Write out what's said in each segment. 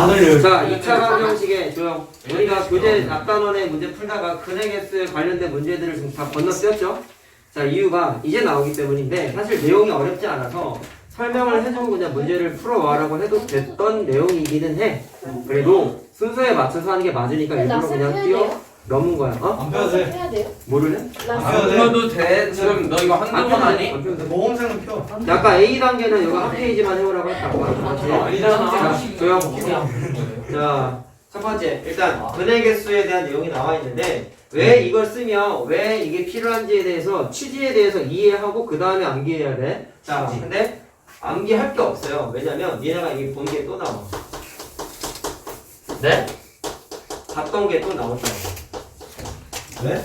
늘려요. 자, 2차 방정식의 조형. 우리가 교재 앞단원의 문제 풀다가 근의 개수에 관련된 문제들을 지금 다 건너뛰었죠? 자, 이유가 이제 나오기 때문인데 사실 내용이 어렵지 않아서 설명을 해주고 그냥 문제를 풀어와라고 해도 됐던 내용이기는 해. 그래도 순서에 맞춰서 하는 게 맞으니까 일부러 그냥 뛰어 넘은 거야. 어? 안 펴도 돼. 해야 돼요? 뭐를 해? 안 펴도 돼. 지금 너 이거 한두 번 아니? 안 펴도 돼. 모험생은 펴. 자, 아까 A단계는 이거 한 페이지만 해오라고 했다. 맞지? 아니잖아. 자, 조용. 자, 첫 번째. 일단 근의 개수에 대한 내용이 나와 있는데 왜 이걸 쓰면 왜 이게 필요한지에 대해서 취지에 대해서 이해하고 그 다음에 암기해야 돼. 자, 근데 암기할 게 없어요. 왜냐면 얘네가 이게 본 게 또 나와. 네? 봤던 게 또 나온다고. 네?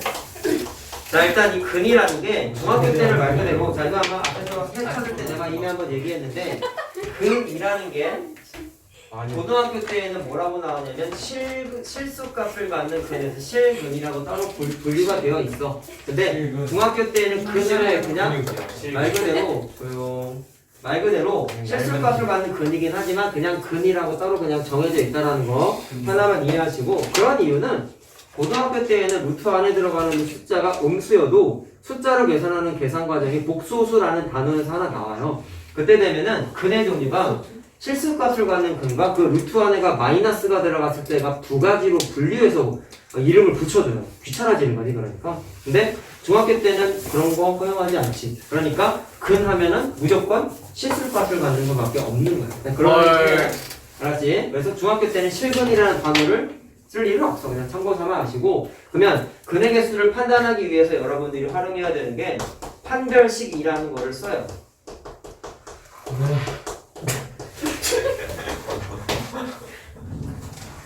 자, 일단 이 근이라는 게 중학교 때를 말 그대로 자, 이거 아마 앞에서 해 찾을 때 내가 이미 한번 얘기했는데 근이라는 게 고등학교 때에는 뭐라고 나오냐면 실수값을 갖는 근에서 실근이라고 따로 분류가 되어 있어. 근데 중학교 때는 근을 그냥 말 그대로 실수값을 갖는 근이긴 하지만 그냥 근이라고 따로 그냥 정해져 있다라는 거 하나만 이해하시고, 그런 이유는 고등학교 때에는 루트 안에 들어가는 숫자가 음수여도 숫자로 계산하는 계산 과정이 복소수라는 단어에서 하나 나와요. 그때 되면은 근의 종류가 실수값을 갖는 근과 그 루트 안에가 마이너스가 들어갔을 때가 두 가지로 분류해서 이름을 붙여줘요. 귀찮아지는 거지, 그러니까. 근데 중학교 때는 그런 거 허용하지 않지. 그러니까 근 하면은 무조건 실수값을 갖는 것밖에 없는 거야. 그런 알았지? 그래서 중학교 때는 실근이라는 단어를 쓸 일은 없어. 그냥 참고 삼아 하시고, 그러면 근의 개수를 판단하기 위해서 여러분들이 활용해야 되는 게 판별식이라는 거를 써요.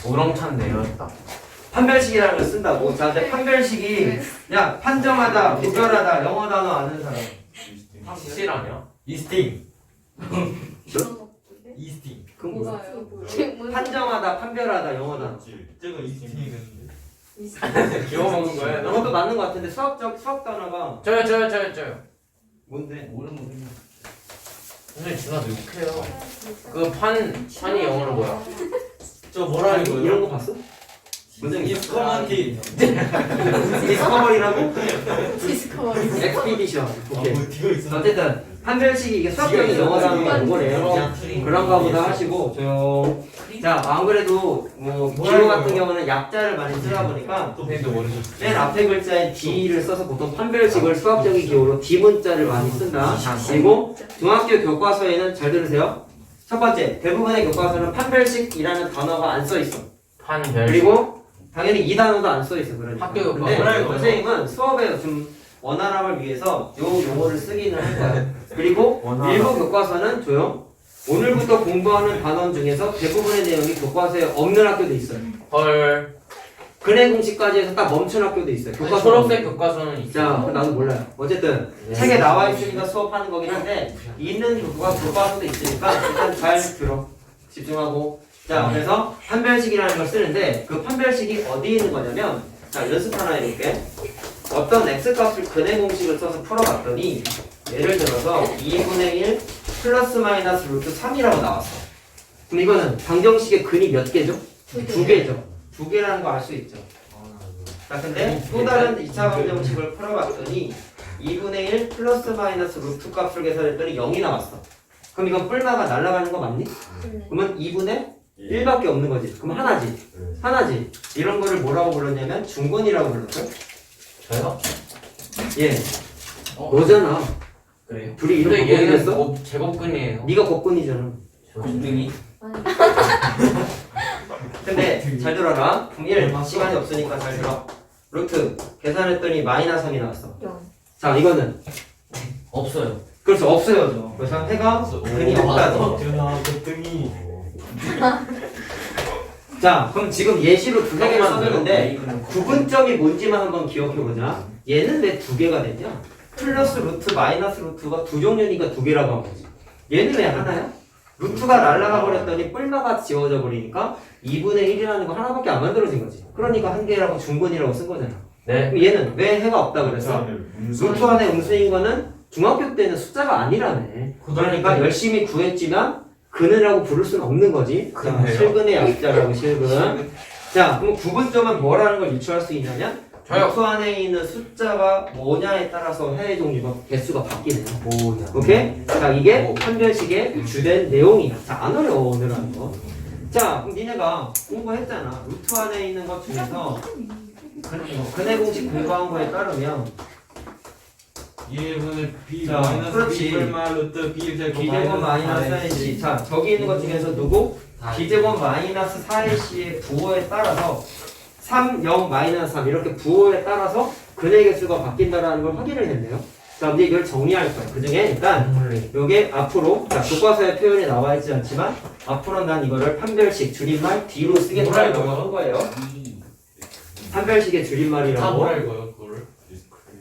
우렁찬데요. 판별식이라는 걸 쓴다고. 자, 근데 판별식이 야 판정하다, 구별하다, 영어 단어 아는 사람. 확실하냐? 이스팅. 이스팅. 그건 뭐야? 뭐가요? 판정하다, 판별하다, 영어 단어. 저거 이스팅이겠는데. 기워 먹는 거야? 그것도 맞는 것 같은데 수학 단어가 저요. 뭔데? 선생님 누나 욕해요. 그 판이 영어로 뭐야? 저 뭐라 아니, 이거요? 이런 거 봤어? 무슨 이스커먼티. 디스커버리라고? 디스커버리. 엑스피디션. 오케이. 이거 있어. 어쨌든 판별식이 이게 수학적인 영어 단어가 이거래요. 그냥 그런가 보다 하시고 조용. 자, 안 그래도 뭐 기호 같은 경우는 약자를 많이 쓰다 보니까 선생님도 모르셨어요. 맨 앞에 글자에 D를 써서 보통 판별식을 수학적인 기호로 D 문자를 많이 쓴다. 그리고 중학교 교과서에는 잘 들으세요. 첫 번째, 대부분의 교과서는 판별식이라는 단어가 안 써 있어. 판별. 그리고 당연히 이 단어도 안 써 있어. 그러니까. 학교 근데 교과서요? 선생님은 수업에 좀 원활함을 위해서 요 용어를 쓰기는 할 거야. 그리고 원활함. 일부 교과서는 조용. 오늘부터 공부하는 단원 중에서 대부분의 내용이 교과서에 없는 학교도 있어요. 헐. 근해 공식까지 해서 딱 멈춘 학교도 있어요. 교과서. 초록색 교과서는 있어. 자, 그럼 나도 몰라요. 어쨌든 책에 나와 있으니까 수업하는 거긴 한데 있는 교과서도 있으니까 일단 잘 들어. 집중하고. 자, 그래서 판별식이라는 걸 쓰는데 그 판별식이 어디에 있는 거냐면, 자, 연습 하나 해볼게. 어떤 x값을 근해 공식을 써서 풀어봤더니 예를 들어서 2분의 1 플러스 마이너스 루트 3이라고 나왔어. 그럼 이거는 방정식의 근이 몇 개죠? 두 개죠. 두 개라는 거 알 수 있죠. 자, 근데 또 다른 2차 방정식을 풀어봤더니 2분의 1 플러스 마이너스 루트 값을 계산했더니 0이 나왔어. 그럼 이건 뿔마가 날아가는 거 맞니? 그러면 2분의 1밖에 없는 거지. 그럼 하나지. 이런 거를 뭐라고 불렀냐면 중근이라고 불렀어요. 저요? 예. 너잖아. 그래요? 둘이 이름 근데 바꾸기로 얘는 했어? 제곱근이에요. 네가 곡근이잖아. 등이? 근데 잘 들어라. 1 시간이 없으니까 잘 들어. 루트 계산했더니 마이너스 3이 나왔어. 자, 이거는 없어요. 그래서 없어요. 그래서 해가 근이 없다지. 그 등이. 자, 그럼 지금 예시로 두세 개를 써줬는데 구분점이 뭔지만 한번 기억해보자. 얘는 왜 두 개가 되냐? 플러스 루트 마이너스 루트가 두 종류니까 두 개라고 한 거지. 얘는 왜 하나야? 루트가 날아가 버렸더니 뿔마가 지워져 버리니까 2분의 1이라는 거 하나밖에 안 만들어진 거지. 그러니까 한 개라고 중근이라고 쓴 거잖아. 네. 그럼 얘는 왜 해가 없다 그래서? 루트 안에 음수인 거는 중학교 때는 숫자가 아니라네. 그러니까 열심히 구했지만 근이라고 부를 수는 없는 거지. 자, 그네요? 실근의 약자라고 실근. 자, 그럼 구분점은 뭐라는 걸 유추할 수 있냐면 저요. 루트 안에 있는 숫자가 뭐냐에 따라서 해의 종류가 개수가 바뀌네요. 뭐냐. 오케이? 자, 이게 판별식의 주된 내용이야. 자, 안 어려워, 오늘 하는 거. 자, 그럼 니네가 공부했잖아. 루트 안에 있는 것 중에서 근의 공식 공부한 거에 따르면 2분의 b 자, 마이너스 그렇지. b 얼마 루트 b 제곱 B제곱 마이너스 4AC. 자, 저기 있는 것 중에서 누구? B제곱 마이너스 4AC의 부호에 따라서 3, 0, 마이너스 3 이렇게 부호에 따라서 근의 개수가 바뀐다라는 걸 확인을 했네요. 자, 근데 이걸 정리할 거야. 그 중에 일단 요게 앞으로 자, 교과서에 표현이 나와 있지 않지만 앞으로 난 이거를 판별식 줄임말 D로 쓰겠다라고 한 거예요. 판별식의 다 줄임말이라고. 뭐라 읽어요 그거를?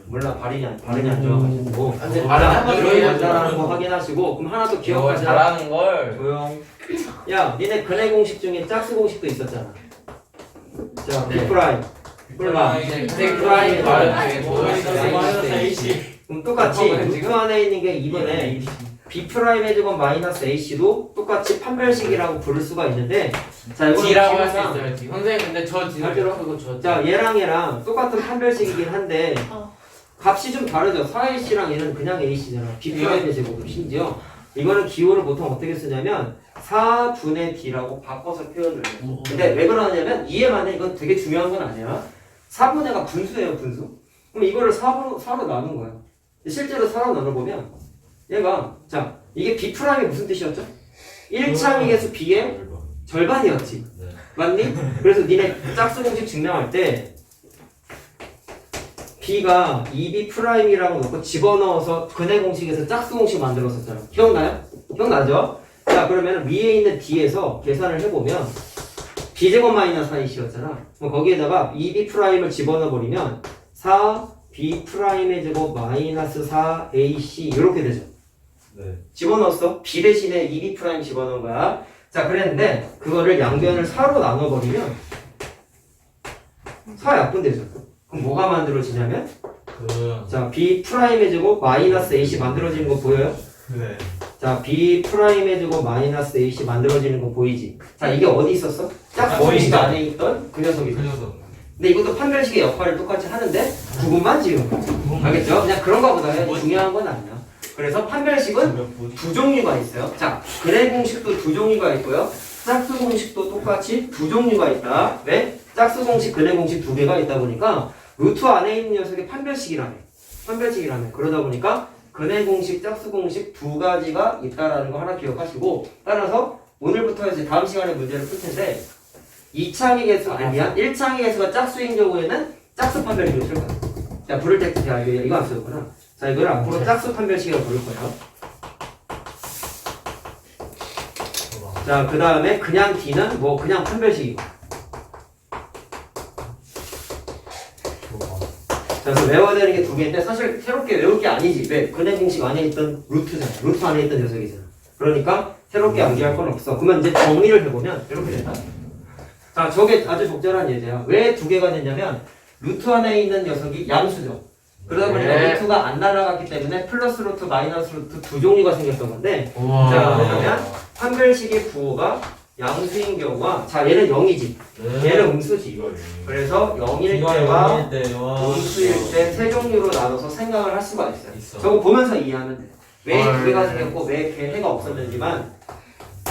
몰라, 발음이 안 좋아가지고. 근데 조용히 한다라는 거 확인하시고, 그럼 하나 더 이거 기억하자. 잘하는 걸. 조용. 야, 니네 근의 공식 중에 짝수 공식도 있었잖아. 자, 네. B 프라임. 뿔마. 프라임이 마이너스 ac 그럼 똑같이 루트 안에 있는 게 2분의 B 프라임의 제곱 마이너스 AC도 똑같이 판별식이라고 부를 수가 있는데, 자, 이거는 D라고 할 수 기본상- 있어요. D. 선생님 근데 저 D를 할게요. 크고 저. 자, 얘랑 똑같은 판별식이긴 한데 값이 좀 다르죠. 4AC랑 얘는 그냥 AC잖아. B 프라임의 제곱은 심지어 이거는 기호를 보통 어떻게 쓰냐면 4분의 D라고 바꿔서 표현을 해요. 근데 왜 그러냐면 이해만 해. 이건 되게 중요한 건 아니야. 4분의가 분수예요, 분수. 그럼 이거를 4로 나눈 거예요. 실제로 4로 나눠보면 얘가 자, 이게 B 프라임이 무슨 뜻이었죠? 1차미 개수 B의 절반이었지. 맞니? 그래서 니네 짝수 공식 증명할 때 B가 2B 프라임이라고 놓고 집어넣어서 근의 공식에서 짝수 공식 만들었었잖아. 기억나요? 기억나죠? 자, 그러면 위에 있는 D에서 계산을 해보면 B제곱 마이너스 4AC였잖아. 그럼 거기에다가 2B 프라임을 집어넣어 버리면 4B 프라임의 제곱 마이너스 4AC 이렇게 되죠. 네. 집어넣었어. B 대신에 2B 프라임 집어넣은 거야. 자, 그랬는데 그거를 양변을 4로 나눠버리면 4 약분되죠. 그럼 뭐가 만들어지냐면 자, B 프라임의 제곱 마이너스 AC 만들어지는 거 보여요? 네. 자, B 프라임의 제곱 마이너스 AC 만들어지는 거 보이지? 자, 이게 어디 있었어? 짝수 공식 안에 있던 그 녀석이죠. 그 녀석. 근데 이것도 판별식의 역할을 똑같이 하는데 구분만 지은 거야. 알겠죠? 그냥 그런 거보다 중요한 건 아니야. 그래서 판별식은 두 종류가 있어요. 자, 근의 공식도 두 종류가 있고요. 짝수 공식도 똑같이 두 종류가 있다. 왜? 짝수 공식, 근의 공식 두 개가 있다 보니까 루트 안에 있는 녀석이 판별식이라며. 판별식이라며. 그러다 보니까 근의 공식, 짝수 공식 두 가지가 있다라는 거 하나 기억하시고, 따라서 오늘부터 이제 다음 시간에 문제를 풀 텐데 2차항의 개수, 아니 미안, 1차항의 개수가 짝수인 경우에는 짝수 판별식을 쓸 거야. 자, 부를 때, 야, 이거 안 쓰였구나. 자, 이걸 앞으로 짝수 판별식이라고 부를 거예요. 자, 그 다음에 그냥 D는 뭐 그냥 판별식이고. 자, 그래서 외워야 되는 게 두 개인데 사실 새롭게 외울 게 아니지. 왜? 근의 공식 안에 있던 루트잖아. 루트 안에 있던 녀석이잖아. 그러니까 새롭게 암기할 건 없어. 그러면 이제 정리를 해보면 이렇게 된다. 자, 저게 아주 적절한 예제야. 왜 두 개가 됐냐면 루트 안에 있는 녀석이 양수죠. 그러다 보니까 네. 루트가 안 날아갔기 때문에 플러스 루트, 마이너스 루트 두 종류가 생겼던 건데, 우와. 자, 그러면 판별식의 부호가 양수인 경우가, 자, 얘는 0이지. 얘는 음수지. 그래서 0일 때와 음수일 때 세 종류로 나눠서 생각을 할 수가 있어요. 저거 보면서 이해하면 돼. 왜 두 개가 생겼고 왜 해가 없었는지만,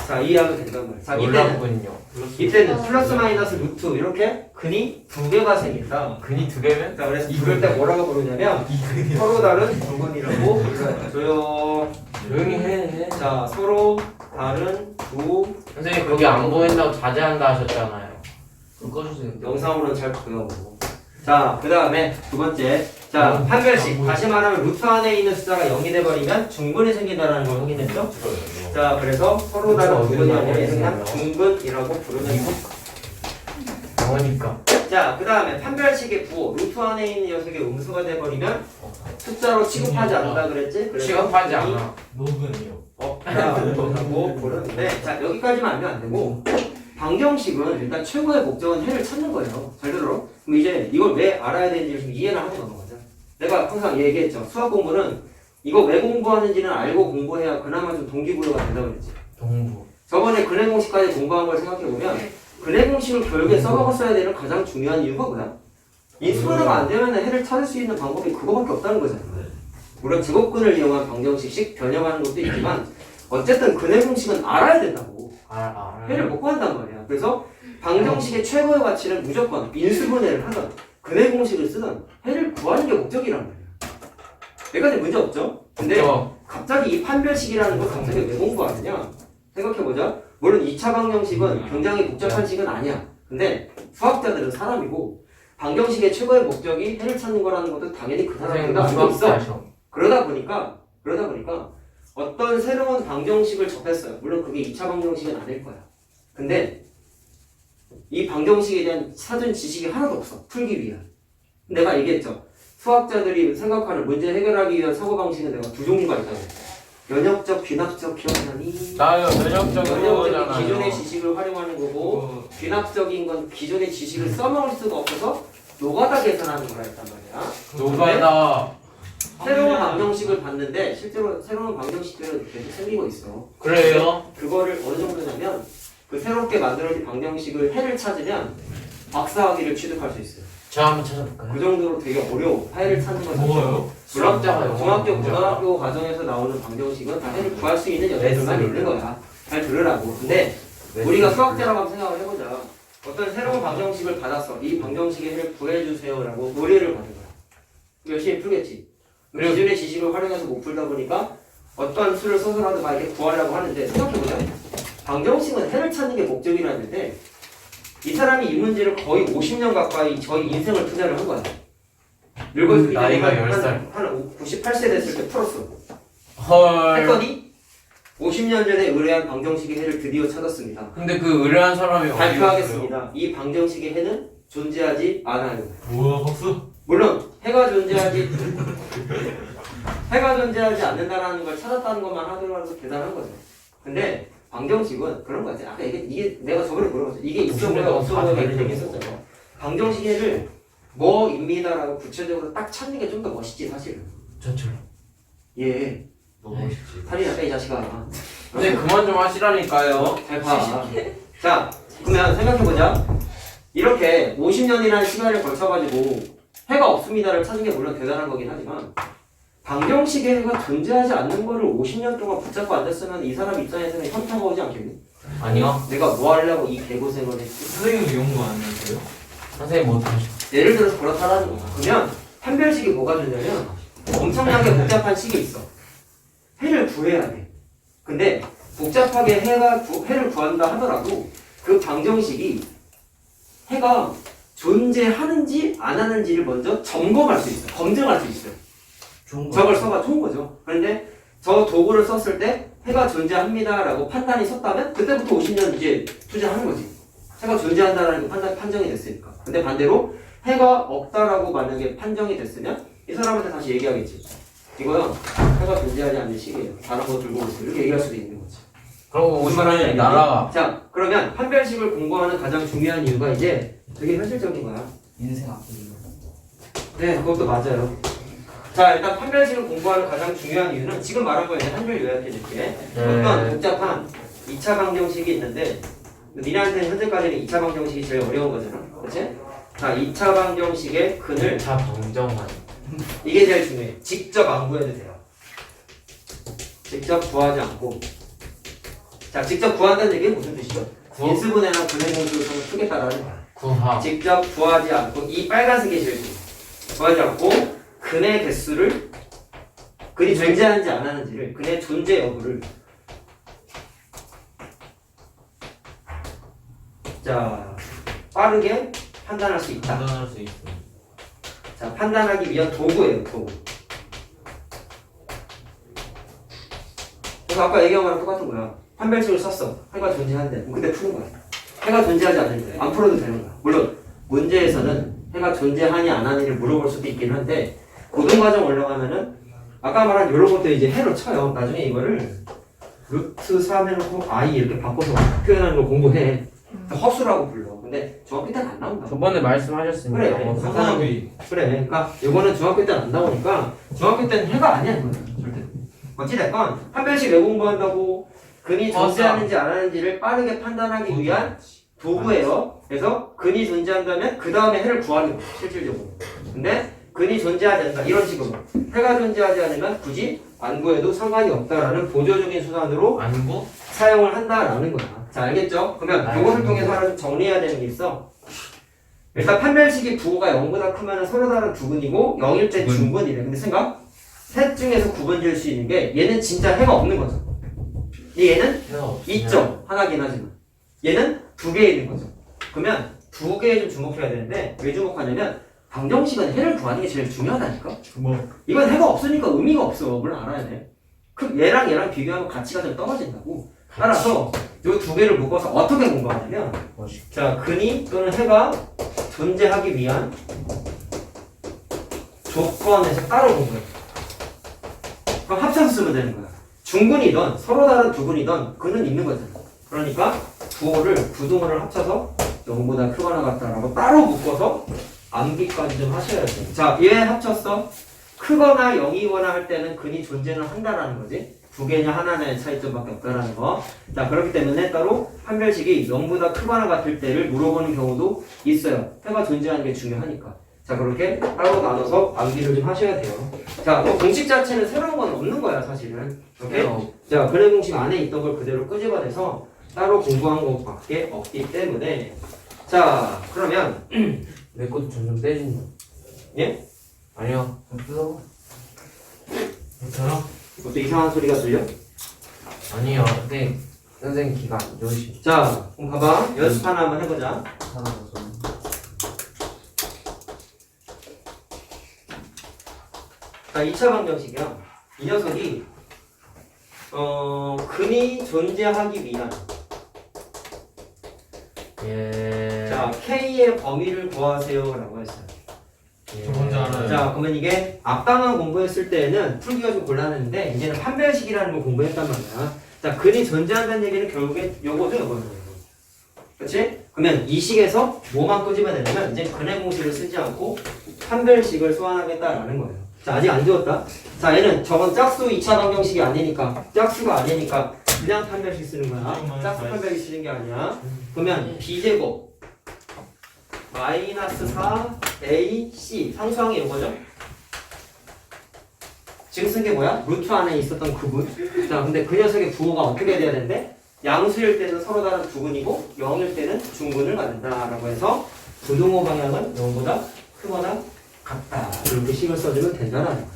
자, 이해하면 된단 말이야. 자, 이때는 플러스 마이너스 루트 이렇게 근이 두 개가 생긴다. 근이 두 개면? 자, 그래서 이럴 때 뭐라고 부르냐면 서로 다른 두 근이라고 불러요. 조용히 해. 자, 서로 다른 두 선생님 거기 안 보인다고 자제한다 하셨잖아요. 그거 꺼주세요. 영상으로는 잘 보여. 자, 그 다음에 두 번째. 자, 판별식. 다시 말하면 루트 안에 있는 숫자가 0이 돼버리면 중근이 생긴다는 걸 확인했죠? 자, 그래서 서로 다른 두 근이 아니라 얘는 그냥 중근이라고 부르는 거. 영어니까. 자, 그 다음에 판별식의 부호. 루트 안에 있는 녀석이 음수가 돼버리면 숫자로 취급하지 않는다 그랬지? 그래서 취급하지 이 않아. 노근이요. 라고 부르는데, 자, 여기까지만 알면 안 되고, 방정식은 일단 최고의 목적은 해를 찾는 거예요. 잘 들어? 그럼 이제 이걸 왜 알아야 되는지 좀 이해를 하고 넘어가자. 내가 항상 얘기했죠. 수학 공부는 이거 왜 공부하는지는 알고 공부해야 그나마 좀 동기부여가 된다고 그랬지. 동부. 저번에 근해 공식까지 공부한 걸 생각해보면 네. 근해 공식을 교육에 써먹었어야 되는 가장 중요한 이유가 뭐야? 인수분해가 안 되면 해를 찾을 수 있는 방법이 그거밖에 없다는 거잖아. 물론 직업근을 이용한 방정식씩 변형하는 것도 있지만 어쨌든 근해 공식은 알아야 된다고. 해를 못 구한단 말이야. 그래서 방정식의 최고의 가치는 무조건 인수분해를 하든 근해 공식을 쓰든 해를 구하는 게 목적이란 말이야. 여기까지 문제 없죠? 근데 갑자기 이 판별식이라는 걸 갑자기 왜 공부하느냐? 생각해보자. 물론 2차 방정식은 굉장히 복잡한 식은 아니야. 근데 수학자들은 사람이고 방정식의 최고의 목적이 해를 찾는 거라는 것도 당연히 그 사람들도 알고 있어. 그러다 보니까 어떤 새로운 방정식을 접했어요. 물론 그게 2차 방정식은 아닐 거야. 근데 이 방정식에 대한 사전 지식이 하나도 없어. 풀기 위한. 내가 얘기했죠. 수학자들이 생각하는 문제 해결하기 위한 사고방식은 내가 두 종류가 있다고 했어. 면역적, 귀납적 기억하니? 나요 면역적인 면역적인 기존의 지식을 활용하는 거고 귀납적인 건 기존의 지식을 써먹을 수가 없어서 노가다 계산하는 거라 했단 말이야. 노가다. 새로운 방정식을 봤는데 실제로 새로운 방정식들은 계속 생기고 있어. 그래요? 그거를 어느 정도냐면 그 새롭게 만들어진 방정식을 해를 찾으면 박사학위를 취득할 수 있어요. 제가 한번 찾아볼까요? 그 정도로 되게 어려워. 해를 찾는 건 뭐예요? 물론 수학자가 중학교, 영어를 고등학교 과정에서 나오는 방정식은 다 해를 구할 수 있는 여자들만 있는 거야. 잘 들으라고. 근데 우리가 수학자라고 한번 생각을 해보자. 어떤 새로운 방정식을 받았어. 이 방정식의 해를 구해주세요라고 의뢰를 받은 거야. 열심히 풀겠지. 기존의 지식을 활용해서 못 풀다 보니까 어떤 수를 써서라도 막 이렇게 구하려고 하는데 생각해보자. 방정식은 해를 찾는 게 목적이라는데 이 사람이 이 문제를 거의 50년 가까이 저희 인생을 투자를 한 거야. 늙었을 때 나이가 한 10살. 98세 됐을 때 풀었어. 헐. 했더니 50년 전에 의뢰한 방정식의 해를 드디어 찾았습니다. 근데 그 의뢰한 사람이 발표하겠습니다. 이 방정식의 해는 존재하지 않아요. 뭐야 박수? 물론 해가 존재하지 않는다라는 걸 찾았다는 것만 하더라도 대단한 거죠. 근데 방정식은 그런 거지. 아까 이게 내가 저번에 물어봤죠. 이게 있어 보여 없어 보여 이런 얘기 했었잖아. 방정식의 해를 뭐입니다라고 구체적으로 딱 찾는 게 좀 더 멋있지 사실은. 저처럼. 예. 너무 멋있지. 살이 났다 이 자식아. 근데 그만 좀 하시라니까요. 잘 봐. 자, 그러면 생각해보자. 이렇게 50년이라는 시간을 걸쳐가지고 해가 없습니다를 찾은 게 물론 대단한 거긴 하지만 방정식의 해가 존재하지 않는 거를 50년 동안 붙잡고 앉았으면 이 사람 입장에서는 현타가 오지 않겠니? 아니요. 내가 뭐 하려고 이 개고생을 했지? 선생님도 연구 안 했어요? 선생님 못 하셔. 예를 들어서 그렇다라는 거야. 그러면 판별식이 뭐가 존재하면 엄청나게 복잡한 식이 있어. 해를 구해야 돼. 근데 복잡하게 해를 구한다 하더라도 그 방정식이 해가 존재하는지 안 하는지를 먼저 점검할 수 있어요. 검증할 수 있어요. 저걸 써가 좋은 거죠. 그런데 저 도구를 썼을 때 해가 존재합니다라고 판단이 섰다면 그때부터 50년 이제 투자하는 거지. 해가 존재한다라는 게 판정이 됐으니까. 근데 반대로 해가 없다라고 만약에 판정이 됐으면 이 사람한테 다시 얘기하겠지. 이거요, 해가 존재하지 않는 시기예요. 다른 거 들고 오세요. 이렇게 얘기할 수도 있는 거지. 그럼 50년이 날아가. 자, 그러면 판별식을 공부하는 가장 중요한 이유가 이제 되게 현실적인 거야. 인생 앞으로. 네, 그것도 맞아요. 자, 일단 판별식을 공부하는 가장 중요한 이유는 지금 말한 거에 한 줄 요약해 줄게. 어떤 복잡한 2차 방정식이 있는데 니네한테는 현재까지는 2차 방정식이 제일 어려운 거잖아. 그렇지? 자, 2차 방정식의 근을 자 방정만. 이게 제일 중요해. 직접 안 구해도 돼요. 직접 구하지 않고. 자, 직접 구한다는 얘기는 무슨 뜻이죠? 인수분해나 분해 공식을 좀 크게 따라하는 거야. 구하. 직접 구하지 않고 이 빨간색이 제일 중요해. 구하지 않고 근의 개수를 근이 존재하는지 안 하는지를 근의 존재 여부를 자 빠르게 판단할 수 있다. 판단할 수 있어. 자 판단하기 위한 도구예요. 도구. 그래서 아까 얘기한 거랑 똑같은 거야. 판별식을 썼어. 해가 존재하는데 그럼 그때 푸는 거야. 해가 존재하지 않는데 안 풀어도 되는 거야. 물론 문제에서는 해가 존재하니 안 하니를 물어볼 수도 있긴 한데 고등과정 올라가면은 아까 말한 이런 것도 이제 해로 쳐요. 나중에 이거를 루트 3 해놓고 i 이렇게 바꿔서 표현하는 걸 공부해. 허수라고 불러. 근데 중학교 때는 안 나온다. 저번에 말씀하셨으니까. 그래. 상상하기. 그래. 그러니까 이거는 중학교 때는 안 나오니까 중학교 때는 해가 아니야 이거는 절대. 어찌됐건 판별식 왜 공부한다고 근이 존재하는지 안 하는지를 빠르게 판단하기 위한 도구예요. 그래서 근이 존재한다면 그 다음에 해를 구하는 거예요. 실질적으로. 근데 근이 존재하지 않는다. 이런 식으로. 해가 존재하지 않으면 굳이 안 구해도 상관이 없다라는 보조적인 수단으로 안구? 사용을 한다라는 거야. 자, 알겠죠? 그러면 이것을 통해서 하나 좀 정리해야 되는 게 있어. 일단 판별식이 부호가 0보다 크면 서로 다른 두 근이고 0일 때 중근이래. 근데 생각? 셋 중에서 구분 지을 수 있는 게 얘는 진짜 해가 없는 거죠. 얘는 있죠. 하나긴 하지만. 얘는 두 개 있는 거죠. 그러면 두 개에 좀 주목해야 되는데 왜 주목하냐면 방정식은 해를 구하는 게 제일 중요하다니까. 이건 해가 없으니까 의미가 없어. 물론 알아야 돼. 그럼 얘랑 비교하면 가치가 좀 떨어진다고. 따라서 이 두 개를 묶어서 어떻게 공부하냐면 자, 근이 또는 해가 존재하기 위한 조건에서 따로 공부해. 그럼 합쳐서 쓰면 되는 거야. 중근이든 서로 다른 두 근이든 근은 있는 거잖아. 그러니까 부호를 부동호를 합쳐서 0보다 크거나 같다라고 따로 묶어서 암기까지 좀 하셔야 돼. 자, 얘 합쳤어. 크거나 0이거나 할 때는 근이 존재는 한다라는 거지. 두 개냐 하나냐의 차이점밖에 없다라는 거. 자, 그렇기 때문에 따로 판별식이 0보다 크거나 같을 때를 물어보는 경우도 있어요. 해가 존재하는 게 중요하니까. 자, 그렇게 따로 나눠서 암기를 좀 하셔야 돼요. 자, 또 공식 자체는 새로운 건 없는 거야, 사실은. 오케이? 자, 근해 공식 안에 있던 걸 그대로 끄집어내서 따로 공부한 것밖에 없기 때문에. 자, 그러면 내 것도 점점 떼진다. 예? 아니요. 괜찮아? 또 이상한 소리가 들려? 아니요. 근데 선생님 기가 안 좋으시. 자, 그럼 봐봐. 연습 하나 한번 해보자. 자, 2차 방정식이야. 이 녀석이 근이 존재하기 위한 예. 자, K의 범위를 구하세요라고 했어요. 저 먼저 알아요. 자, 그러면 이게 앞단원 공부했을 때는 풀기가 좀 곤란했는데 이제는 판별식이라는 걸 공부했단 말이야. 자, 근이 존재한다는 얘기는 결국에 요거죠. 그렇지? 그러면 이 식에서 뭐만 끄집어내냐면 이제 근해 공식을 쓰지 않고 판별식을 소환하겠다라는 거예요. 자, 아직 안 지웠다. 자, 얘는 저건 짝수 2차 방정식이 아니니까 짝수가 아니니까 그냥 판별식 쓰는 거야. 짝수 판별식 쓰는 게 아니야. 그러면 b제곱 마이너스 4ac 상수항이 이거죠? 지금 쓴 게 뭐야? 루트 안에 있었던 그분. 자, 근데 그 녀석의 부호가 어떻게 돼야 되는데? 양수일 때는 서로 다른 두근이고 0일 때는 중근을 갖는다라고 해서 부동호 방향은 0보다 크거나 같다. 이렇게 식을 써주면 된다라는 거예요.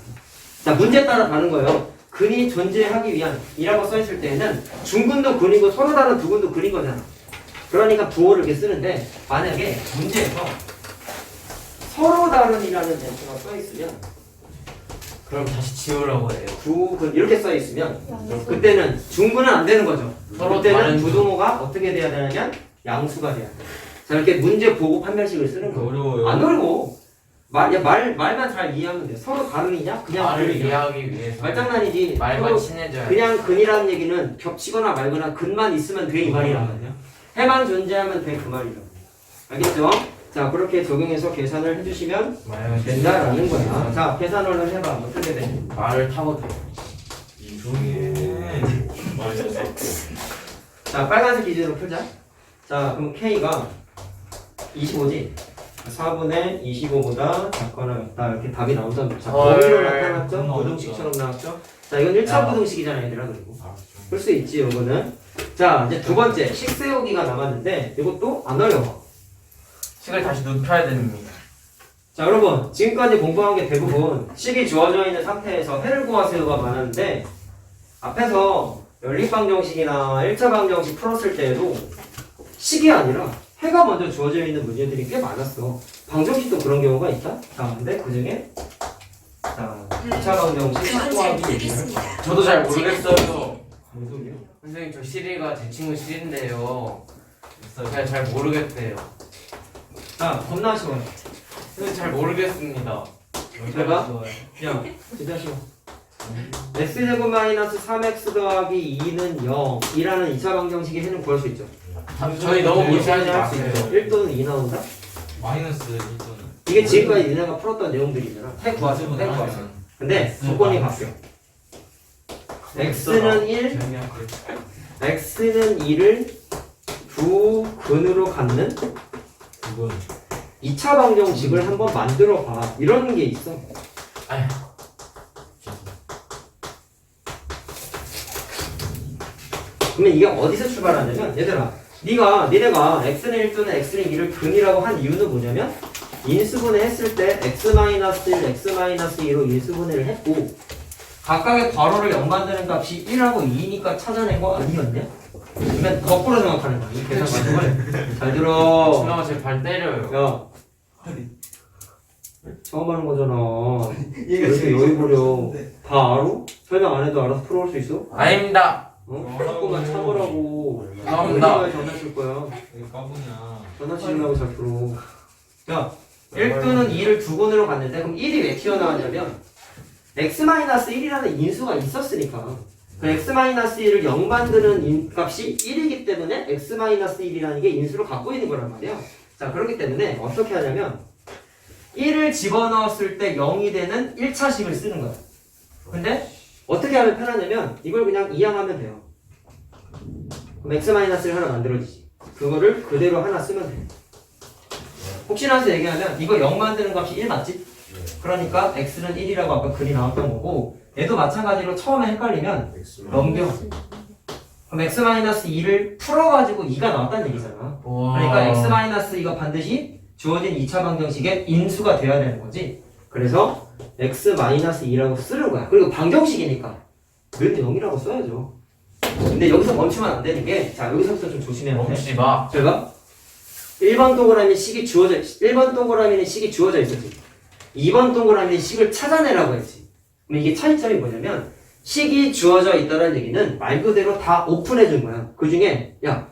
자, 문제 따라 가는 거예요. 근이 존재하기 위한 이라고 써있을 때는 중근도 근이고 서로 다른 두근도 근인 거잖아. 그러니까 부호를 이렇게 쓰는데 만약에 문제에서 서로 다른이라는 멘트가 써있으면 그럼 다시 지우라고 해요. 두근 이렇게 써있으면 그때는 중근은 안 되는 거죠. 서로 그때는 다른 부동호가 어떻게 돼야 되냐면 양수가 돼야 돼. 자, 이렇게 문제 보고 판별식을 쓰는 거예요. 어려워요. 안 어려워. 말만 잘 이해하면 돼. 서로 다르냐? 그냥 말을 근이냐? 이해하기 위해서 말장난이지. 말만 서로 친해져야 돼. 그냥 근이라는 얘기는 겹치거나 말거나 근만 있으면 돼 이 말이란 말이야. 해만 존재하면 돼 그 말이라고. 알겠죠? 자, 그렇게 적용해서 계산을 해주시면 말을 된다라는 거야. 자, 계산을 해봐. 어떻게 돼? 말을 타고 돼. 이종해. 맞아. 자, 빨간색 기준으로 풀자. 자, 그럼 K가 25지? 4분의 25보다 작거나 같다. 이렇게 답이 나온다면. 자, 헐. 범위로 나타났죠? 어렵다. 부등식처럼 나왔죠? 자, 이건 1차 야. 부등식이잖아, 얘들아. 그리고. 풀 수 있지, 요거는. 자, 이제 두 번째. 식 세우기가 남았는데, 이것도 안 어려워. 식을 다시 눕혀야 됩니다. 자, 여러분. 지금까지 공부한 게 대부분 식이 주어져 있는 상태에서 해를 구하세요가 많았는데, 앞에서 연립방정식이나 1차 방정식 풀었을 때에도 식이 아니라 해가 먼저 주어져 있는 문제들이 꽤 많았어. 방정식도 그런 경우가 있다? 자, 근데 그 중에 자, 2차 방정식 식구하기 얘기를 저도 잘 모르겠어요. 무슨 소리야? 선생님 저 시리가 제 친구 시리인데요. 제가 잘 모르겠대요. 자, 겁나 쉬워. 선생님 잘 모르겠습니다. 해봐. 야, 진짜 쉬워. x제곱 마이너스 3x 더하기 2는 0 이라는 2차 방정식의 해는 구할 수 있죠. 저희 너무 무시하지 할수 마세요. 있죠. 1 또는 2 나온다? 마이너스 1분. 이게 지금까지 니네가 풀었던 내용들이잖아. 해 구하세요. 해 구하세요. 근데 조건이 바뀌어. x는 1, x는 2를 두 근으로 갖는 이건 2차 방정식을 한번 만들어 봐. 이런 게 있어. 아휴. 그러면 이게 어디서 출발하냐면 얘들아 니네가 x는 1 또는 x는 2를 근이라고 한 이유는 뭐냐면 인수분해 했을 때 x-1, x-2로 인수분해를 했고 각각의 괄호를 0 만드는 값이 1하고 2니까 찾아낸 거 아니었냐? 그러면 거꾸로 생각하는 거야. 이 계산 과정을. 잘 들어. 엄마가 제 발 때려요. 야. 처음 하는 거잖아. 왜 이렇게 여유 부려. 다 알아? 설명 안 해도 알아서 풀어올 수 있어? 아닙니다. 어? 조금만 참으라고. 감사합니다. 어디까지 전화 칠 거야? 이게 까부냐. 전화 치려고 잘 들어. 자, 1 또는 2를 두 군으로 갔는데 그럼 1이 왜 튀어나왔냐면 x-1이라는 인수가 있었으니까 그 x-1을 0 만드는 값이 1이기 때문에 x-1이라는 게 인수를 갖고 있는 거란 말이야. 자, 그렇기 때문에 어떻게 하냐면 1을 집어넣었을 때 0이 되는 1차식을 쓰는 거야. 근데 어떻게 하면 편하냐면 이걸 그냥 이항하면 돼요. 그럼 x-를 하나 만들어지지. 그거를 그대로 하나 쓰면 돼. 혹시나 해서 얘기하면 이거 0 만드는 값이 1 맞지? 그러니까 x는 1이라고 아까 글이 나왔던 거고 얘도 마찬가지로 처음에 헷갈리면 넘겨. 그럼 x-2를 풀어가지고 2가 나왔다는 얘기잖아. 그러니까 x-2가 반드시 주어진 2차 방정식의 인수가 돼야 되는 거지. 그래서 x-2라고 쓰는 거야. 그리고 방정식이니까 늘 0이라고 써야죠. 근데 여기서 멈추면 안 되는 게 자 여기서부터 좀 조심해야 돼. 멈추지 마. 제가 1번 동그라미 식이 주어져 1번 동그라미는 식이 주어져 있었지. 2번 동그라미는 식을 찾아내라고 했지. 그럼 이게 차이점이 뭐냐면 식이 주어져 있다는 얘기는 말 그대로 다 오픈해 준 거야. 그 중에 야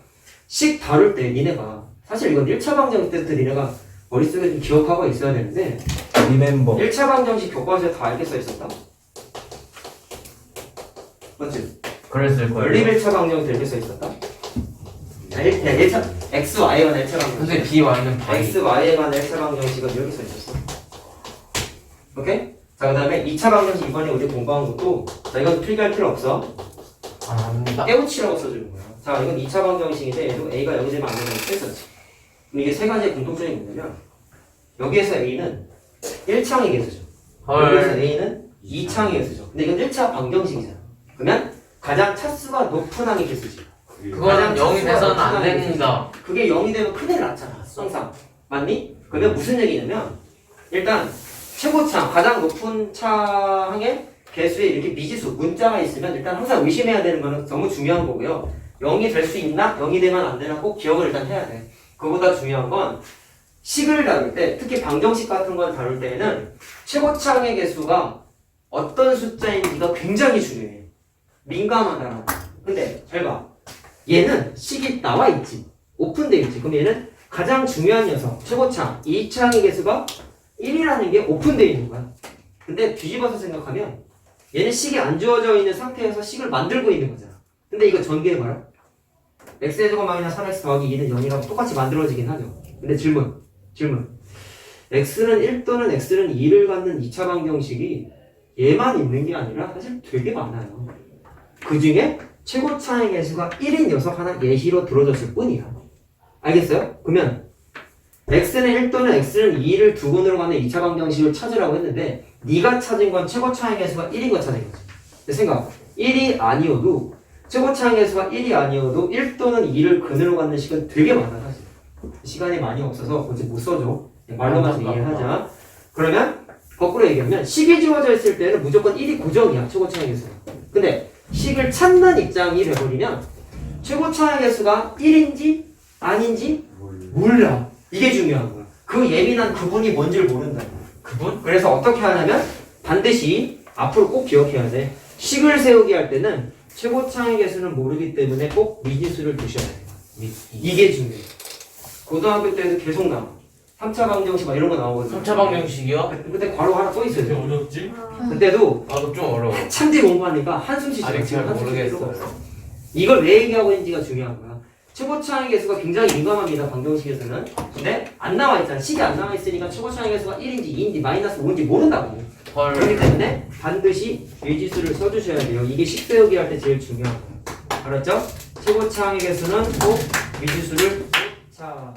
식 다룰 때 니네가 사실 이건 1차 방정식 때부터 니네가 머릿속에 좀 기억하고 있어야 되는데 리멤버 1차 방정식 교과서에 다 알게 써 있었다. 맞지? 그랬을 거예요. 연립 1차 방정식 이렇게 써 있었다. 1차 x, y에 관한 1차 방정식. 근데 BY는 바이. x, y에 관한 1차 방정식은 여기 써 있었어. 오케이? 자, 그 다음에 2차 방정식 이번에 우리 공부한 것도 자, 이건 필기할 필요 없어. 아닙니다. 깨우치라고 써주는 거야. 자, 이건 2차 방정식인데 얘도 a가 여기 되면 안 되는 거 했었지. 그럼 이게 세 가지의 공통점이 뭐냐면 여기에서 a는 1창의 개수죠. 여기에서 a는 2창의 개수죠. 근데 이건 1차 방정식이잖아. 그러면 가장 차수가 높은 항의 개수지. 그거는 0이 돼서는 안 됩니다. 그게 0이 되면 큰일 났잖아. 항상. 맞니? 그러면 무슨 얘기냐면 일단 최고창, 가장 높은 창의 개수에 이렇게 미지수, 문자가 있으면 일단 항상 의심해야 되는 거는 너무 중요한 거고요. 0이 될 수 있나? 0이 되면 안 되나? 꼭 기억을 일단 해야 돼. 그거보다 중요한 건 식을 다룰 때, 특히 방정식 같은 걸 다룰 때에는 최고창의 개수가 어떤 숫자인지가 굉장히 중요해. 민감하다라는 거. 근데 잘 봐. 얘는 식이 나와 있지. 오픈되어 있지. 그럼 얘는 가장 중요한 녀석, 최고창, 2창의 개수가 1이라는 게 오픈되어 있는 거야. 근데 뒤집어서 생각하면 얘는 식이 안 주어져 있는 상태에서 식을 만들고 있는 거잖아. 근데 이거 전개해봐라. x제곱 마이너스 3x 더하기 2는 0이라고 똑같이 만들어지긴 하죠. 근데 질문. x는 1 또는 x는 2를 갖는 2차 방정식이 얘만 있는 게 아니라 사실 되게 많아요. 그 중에 최고차의 개수가 1인 녀석 하나 예시로 들어줬을 뿐이야. 알겠어요? 그러면 x는 1 또는 x는 2를 두 근으로 가는 2차 방정식을 찾으라고 했는데 네가 찾은 건 최고차의 개수가 1인 거 찾은 거지. 근데 생각 1이 아니어도 최고차의 개수가 1이 아니어도 1 또는 2를 근으로 갖는 식은 되게 많아 사실. 시간이 많이 없어서 굳이 못 써줘. 말로만 이해하자. 그러면 거꾸로 얘기하면 식이 주어져 있을 때는 무조건 1이 고정이야. 최고차의 개수가. 근데 식을 찾는 입장이 돼버리면 최고차의 개수가 1인지 아닌지 몰라. 이게 중요한 거야. 그 예민한 그분이 뭔지를 모른다. 그분? 그래서 어떻게 하냐면 반드시 앞으로 꼭 기억해야 돼. 식을 세우기 할 때는 최고차의 개수는 모르기 때문에 꼭 미지수를 두셔야 돼. 이게 중요해. 고등학교 때도 계속 나와. 3차 방정식 막 이런 거 나오거든. 3차 방정식이요? 그때 괄호 하나 써 되게 있어요. 어렵지? 그때도 나도 좀 어려워. 한참 뒤 공부하니까 한숨 쉬지. 아직 잘 모르겠어요. 이걸 왜 얘기하고 있는지가 중요한 거야. 최고차의 개수가 굉장히 민감합니다. 방정식에서는. 근데 안 나와 있잖아. 식이 안 나와 있으니까 최고차의 개수가 1인지 2인지 마이너스 5인지 모른다고. 헐. 그렇기 때문에 반드시 미지수를 써주셔야 돼요. 이게 식 세우기 할 때 제일 중요한 거예요. 알았죠? 최고차항의 개수는 꼭 미지수를 자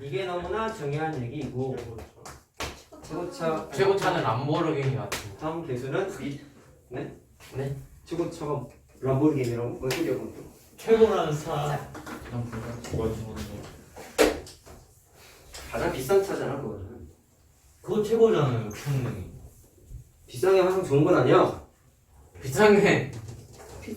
이게 너무나 중요한 얘기이고 최고차는 람보르기니 같은. 다음 개수는 네? 최고차가 람보르기니라고 뭔 소리야 그것도. 최고라는 차. 가장 비싼 차잖아 그거는. 그거 최고잖아요, 충분히. 비싼 게 항상 좋은 건 아니야. 비싼 게.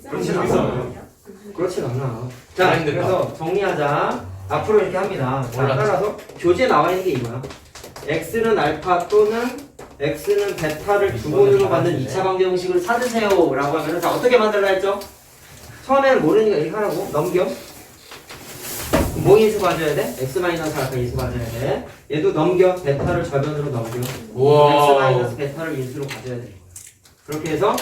그렇진 않아. 비싸요. 그렇진 않아. 자, 힘들다. 그래서 정리하자. 앞으로 이렇게 합니다. 자, 몰랐지. 따라서 교재에 나와 있는 게 이거야. x는 알파 또는 x는 베타를 두 번으로 받는 2차 방정식을 찾으세요. 라고 하면 자, 어떻게 만들라 했죠? 처음에는 모르니까 이렇게 하라고. 넘겨. 뭐 인수 가져야 돼? x-알파 인수 가져야 돼. 얘도 넘겨. 베타를 절반으로 넘겨. 우와. x-베타를 인수로 가져야 돼. 그렇게 해서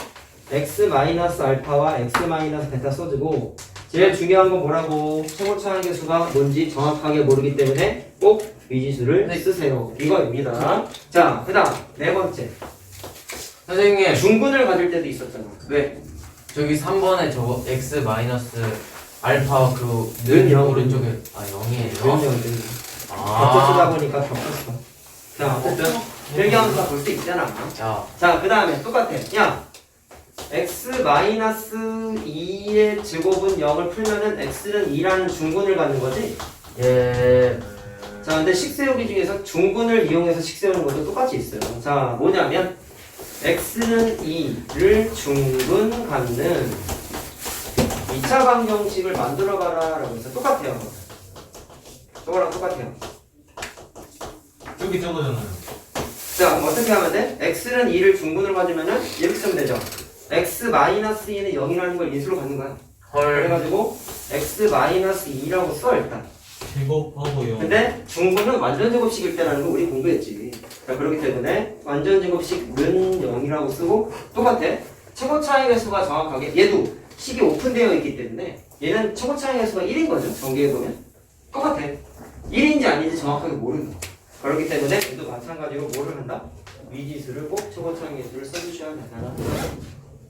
x-알파와 x-베타 써주고 제일 중요한 건 뭐라고? 최고차항 개수가 뭔지 정확하게 모르기 때문에 꼭 미지수를 쓰세요. 이거입니다. 자, 그 다음 네 번째. 선생님, 중근을 가질 때도 있었잖아. 왜? 저기 3번에 저거 x 마이너스 알파 그 는 영. 오른쪽에 0이에요. 그런데 겹쳐 쓰다 보니까 겹쳤어. 자, 어쨌든 필기하면서 볼 수 있잖아. 자, 그 다음에 똑같아. 야, x-2의 제곱은 0을 풀면은 x는 2라는 중근을 갖는 거지? 예. 자, 근데 식 세우기 중에서 중근을 이용해서 식 세우는 것도 똑같이 있어요. 자, 뭐냐면 x는 2를 중근 갖는 2차 방정식을 만들어봐라 라고 해서 똑같아요. 저거랑 똑같아요. 저기 저거잖아요. 자, 그럼 어떻게 하면 돼? x는 2를 중근으로 가지면은 이렇게 쓰면 되죠. x-2는 0이라는 걸 인수로 갖는 거야. 헐. 그래가지고 x-2라고 써 일단. 제곱하고요. 근데 중근은 완전 제곱식일 때라는 거 우리 공부했지. 자, 그렇기 때문에 완전 제곱식은 0이라고 쓰고 똑같아. 최고 차이 개수가 정확하게 얘도 식이 오픈되어 있기 때문에 얘는 최고 차이 개수가 1인 거죠. 전개해 보면 똑같아. 1인지 아닌지 정확하게 모르는 거. 그렇기 때문에 얘도 마찬가지로 뭐를 한다? 미지수를 꼭 최고 차이 개수를 써주셔야 된다.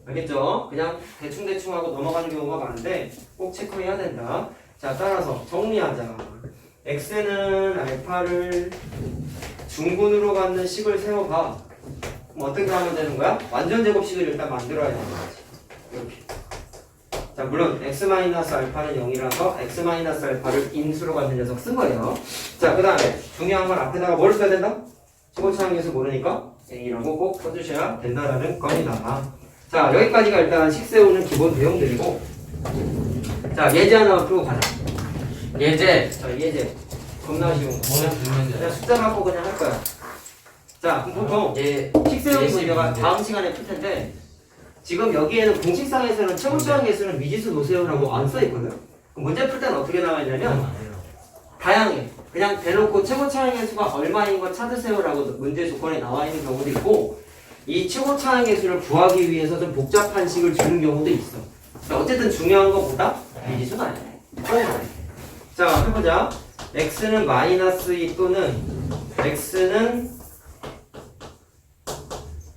알겠죠? 그냥 대충대충 하고 넘어가는 경우가 많은데 꼭 체크해야 된다. 자, 따라서 정리하자. x는 알파를 중근으로 갖는 식을 세워봐. 그럼 어떻게 하면 되는 거야? 완전 제곱식을 일단 만들어야 되는 거지. 이렇게. 자, 물론 x-알파는 0이라서 x-알파를 인수로 갖는 녀석 쓴 거예요. 자, 그 다음에 중요한 건 앞에다가 뭘 써야 된다? 최고차항에서 모르니까 a라고 꼭 써주셔야 된다라는 겁니다. 자, 여기까지가 일단 식 세우는 기본 내용들이고 자, 예제 하나만 풀고 가자. 예제. 자, 예제 겁나 쉬운 거 뭐는 듣는 그냥 숫자 갖고 그냥 할 거야. 자, 그럼 보통 예. 식 세우기 예시 문제가 문제. 다음 시간에 풀 텐데 지금 여기에는 공식상에서는 최고차항 개수는 미지수 노세요라고 안 써있거든. 그럼 문제 풀 때는 어떻게 나와 있냐면 다양해. 그냥 대놓고 최고차항 개수가 얼마인 거 찾으세요라고 문제 조건에 나와 있는 경우도 있고 이 최고차항 개수를 구하기 위해서 좀 복잡한 식을 주는 경우도 있어. 자, 어쨌든 중요한 것보다 미지수는 아니야. 자, 해보자. x는 -2 또는 x는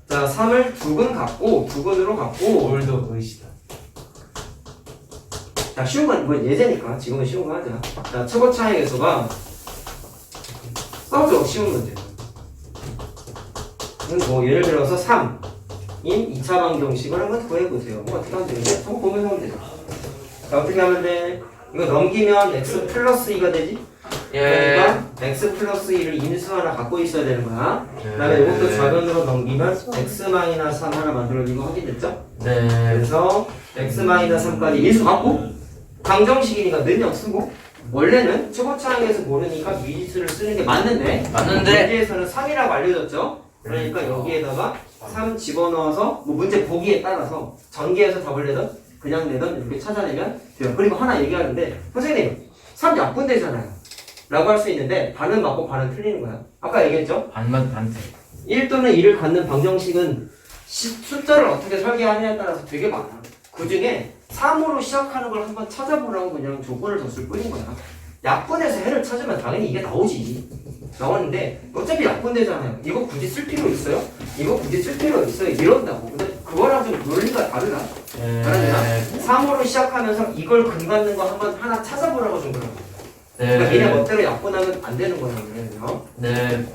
자 3을 두근 갖고 두근으로 갖고 올도 의시다. 자, 쉬운 건 이건 예제니까 지금은 쉬운 거 하자. 자, 최고차항의 개수가 써줘. 쉬운 문제. 뭐 예를 들어서 3인 2차 방정식을 한번 구해보세요. 뭐 어떻게 하면 되는데? 저거 보면서 하면 되죠. 자, 어떻게 하면 돼? 이거 넘기면 x 플러스 2가 되지? 예. 그러니까 x 플러스 2를 인수 하나 갖고 있어야 되는 거야. 네. 그 다음에 이것도 좌변으로 넘기면 x-3 하나 만들어지고 확인됐죠? 네. 그래서 x-3까지 인수 갖고 방정식이니까 는영 쓰고 원래는 최고차항에서 모르니까 미지수를 쓰는 게 맞는데 맞는데. 문제에서는 3이라고 알려졌죠? 그러니까 여기에다가 3 집어넣어서 뭐 문제 보기에 따라서 전개해서 답을 내든 그냥 내든 이렇게 찾아내면 돼요. 그리고 하나 얘기하는데 선생님 3 약분되잖아요 라고 할 수 있는데 반은 맞고 반은 틀리는 거야. 아까 얘기했죠? 반만 반대. 1 또는 2를 갖는 방정식은 숫자를 어떻게 설계하느냐에 따라서 되게 많아. 그 중에 3으로 시작하는 걸 한번 찾아보라고 그냥 조건을 줬을 뿐인 거야. 약분해서 해를 찾으면 당연히 이게 나오지. 나오는데 어차피 약분되잖아요. 이거 굳이 쓸 필요 있어요? 이거 굳이 쓸 필요 있어요? 이런다고. 근데 그거랑 좀 논리가 다르다. 네. 3으로 시작하면서 이걸 근받는 거 한번 하나 찾아보라고 준 거야. 네. 그러니까 니네 멋대로 약분하면 안 되는 거잖아요. 네.